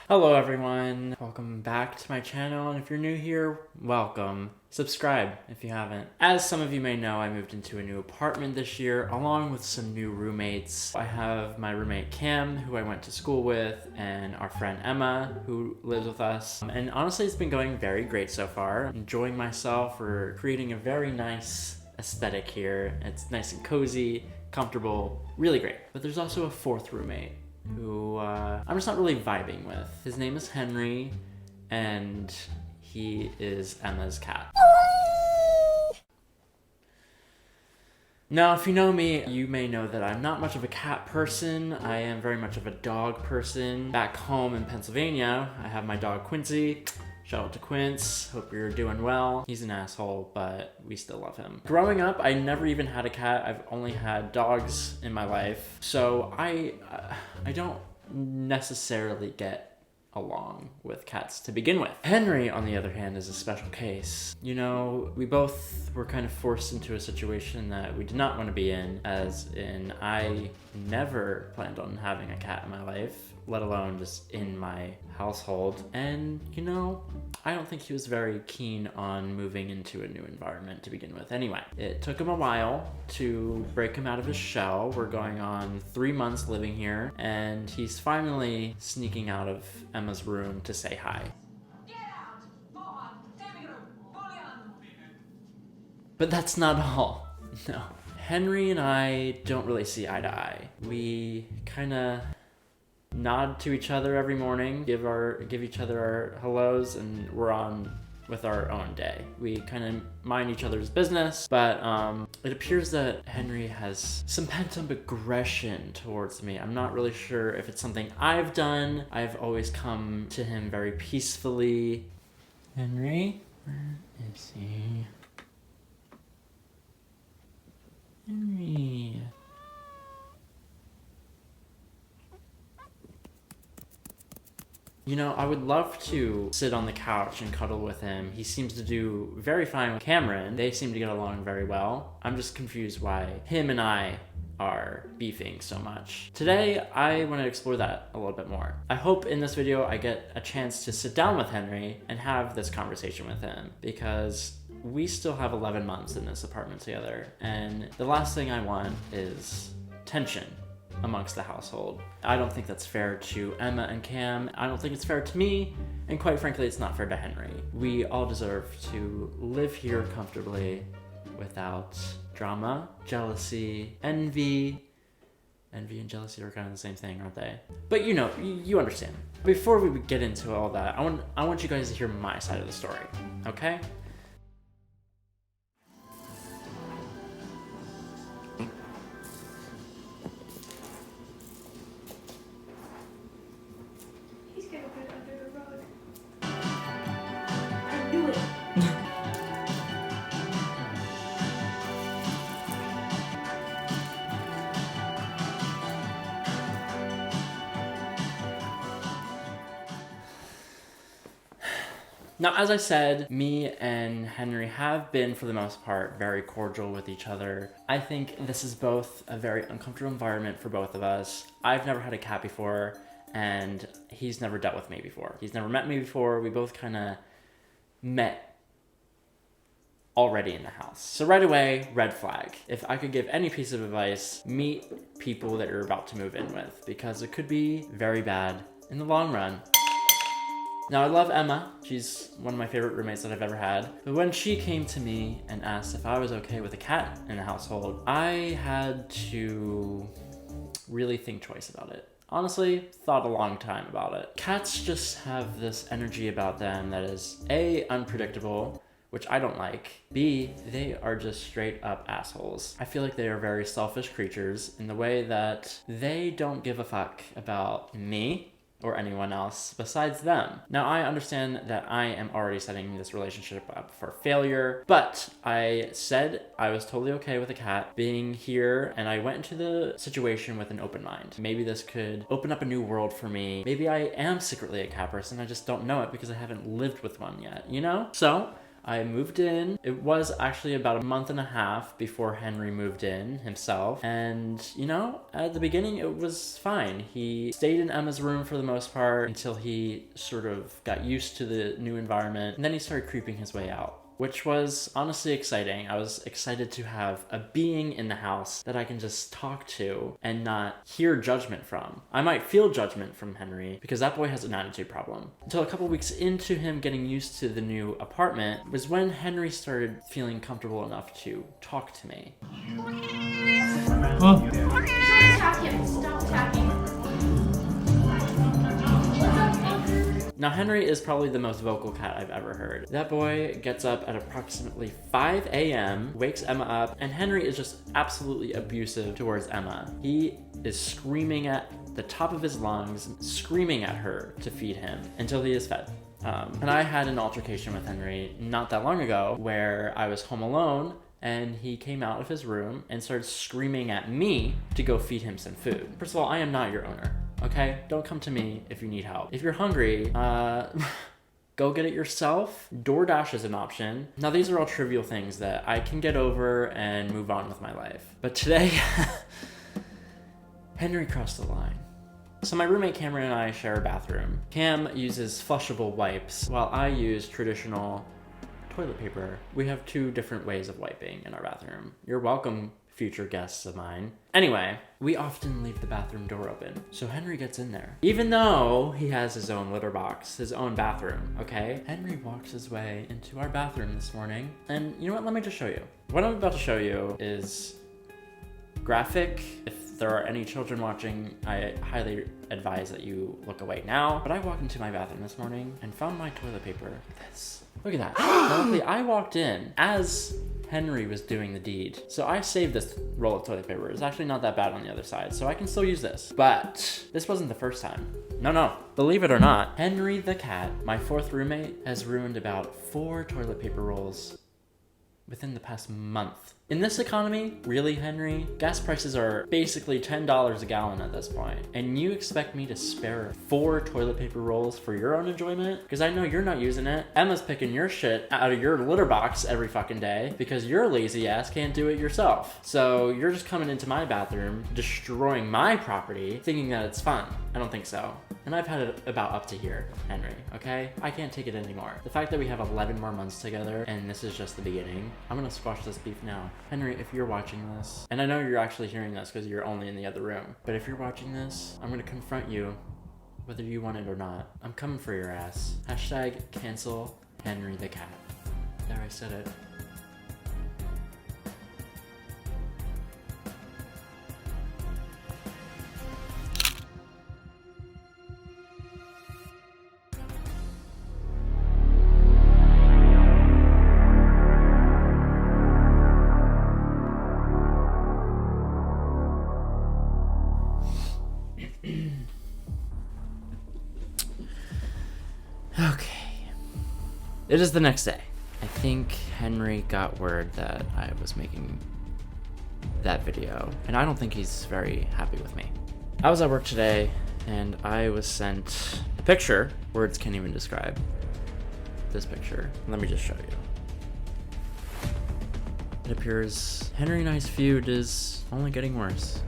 Hello everyone, welcome back to my channel, and if you're new here, welcome. Subscribe if you haven't. As some of you may know, I moved into a new apartment this year along with some new roommates. I have my roommate Cam, who I went to school with, and our friend Emma, who lives with us. And honestly, it's been going very great so far. Enjoying myself. We're creating a very nice aesthetic here. It's nice and cozy, comfortable, really great. But there's also a fourth roommate who I'm just not really vibing with. His name is Henry, and he is Emma's cat. Now, if you know me, you may know that I'm not much of a cat person. I am very much of a dog person. Back home in Pennsylvania, I have my dog Quincy. Shout out to Quince, hope you're doing well. He's an asshole, but we still love him. Growing up, I never even had a cat. I've only had dogs in my life. So I don't necessarily get along with cats to begin with. Henry, on the other hand, is a special case. You know, we both were kind of forced into a situation that we did not want to be in, as in I never planned on having a cat in my life, let alone just in my household. And, you know, I don't think he was very keen on moving into a new environment to begin with. Anyway, it took him a while to break him out of his shell. We're going on 3 months living here, and he's finally sneaking out of Emma's room to say hi. But that's not all. No. Henry and I don't really see eye to eye. We kinda nod to each other every morning, give each other our hellos, and we're on with our own day. We kind of mind each other's business, but it appears that Henry has some pent-up aggression towards me. I'm not really sure if it's something I've done. I've always come to him very peacefully. Henry? Where is he? Henry. You know, I would love to sit on the couch and cuddle with him. He seems to do very fine with Cameron. They seem to get along very well. I'm just confused why him and I are beefing so much. Today, I want to explore that a little bit more. I hope in this video I get a chance to sit down with Henry and have this conversation with him, because we still have 11 months in this apartment together, and the last thing I want is tension amongst the household. I don't think that's fair to Emma and Cam. I don't think it's fair to me, and quite frankly, it's not fair to Henry. We all deserve to live here comfortably without drama, jealousy, envy. Envy and jealousy are kind of the same thing, aren't they? But you know, you understand. Before we get into all that, I want you guys to hear my side of the story, okay? Now, as I said, me and Henry have been, for the most part, very cordial with each other. I think this is both a very uncomfortable environment for both of us. I've never had a cat before, and he's never dealt with me before. He's never met me before. We both kind of met already in the house. So right away, red flag. If I could give any piece of advice, meet people that you're about to move in with, because it could be very bad in the long run. Now, I love Emma. She's one of my favorite roommates that I've ever had. But when she came to me and asked if I was okay with a cat in the household, I had to really think twice about it. Honestly, thought a long time about it. Cats just have this energy about them that is A, unpredictable, which I don't like. B, they are just straight up assholes. I feel like they are very selfish creatures in the way that they don't give a fuck about me or anyone else besides them. Now, I understand that I am already setting this relationship up for failure, but I said I was totally okay with a cat being here, and I went into the situation with an open mind. Maybe this could open up a new world for me. Maybe I am secretly a cat person, I just don't know it because I haven't lived with one yet, you know? So I moved in. It was actually about a month and a half before Henry moved in himself. And, you know, at the beginning, it was fine. He stayed in Emma's room for the most part until he sort of got used to the new environment. And then he started creeping his way out, which was honestly exciting. I was excited to have a being in the house that I can just talk to and not hear judgment from. I might feel judgment from Henry because that boy has an attitude problem. Until a couple weeks into him getting used to the new apartment was when Henry started feeling comfortable enough to talk to me. Oh. Attack him. Stop attacking. Now, Henry is probably the most vocal cat I've ever heard. That boy gets up at approximately 5 a.m., wakes Emma up, and Henry is just absolutely abusive towards Emma. He is screaming at the top of his lungs, screaming at her to feed him until he is fed. And I had an altercation with Henry not that long ago where I was home alone and he came out of his room and started screaming at me to go feed him some food. First of all, I am not your owner. Okay? Don't come to me if you need help. If you're hungry, go get it yourself. DoorDash is an option. Now, these are all trivial things that I can get over and move on with my life. But today, Henry crossed the line. So my roommate Cameron and I share a bathroom. Cam uses flushable wipes while I use traditional toilet paper. We have two different ways of wiping in our bathroom. You're welcome, future guests of mine. Anyway, we often leave the bathroom door open, so Henry gets in there. Even though he has his own litter box, his own bathroom, okay? Henry walks his way into our bathroom this morning, and you know what, let me just show you. What I'm about to show you is graphic. If there are any children watching, I highly advise that you look away now. But I walked into my bathroom this morning and found my toilet paper. Look at that. Now, luckily, I walked in as Henry was doing the deed. So I saved this roll of toilet paper. It's actually not that bad on the other side, so I can still use this. But this wasn't the first time. No. Believe it or not, Henry the cat, my fourth roommate, has ruined about 4 toilet paper rolls within the past month. In this economy, really, Henry? Gas prices are basically $10 a gallon at this point, and you expect me to spare 4 toilet paper rolls for your own enjoyment? Because I know you're not using it. Emma's picking your shit out of your litter box every fucking day because your lazy ass can't do it yourself. So you're just coming into my bathroom, destroying my property, thinking that it's fun. I don't think so. And I've had it about up to here, Henry, okay? I can't take it anymore. The fact that we have 11 more months together and this is just the beginning, I'm gonna squash this beef now. Henry, if you're watching this, and I know you're actually hearing this because you're only in the other room, but if you're watching this, I'm gonna confront you whether you want it or not. I'm coming for your ass. Hashtag cancel Henry the cat. There, I said it. Okay. It is the next day. I think Henry got word that I was making that video, and I don't think he's very happy with me. I was at work today, and I was sent a picture. Words can't even describe this picture. Let me just show you. It appears Henry and I's feud is only getting worse.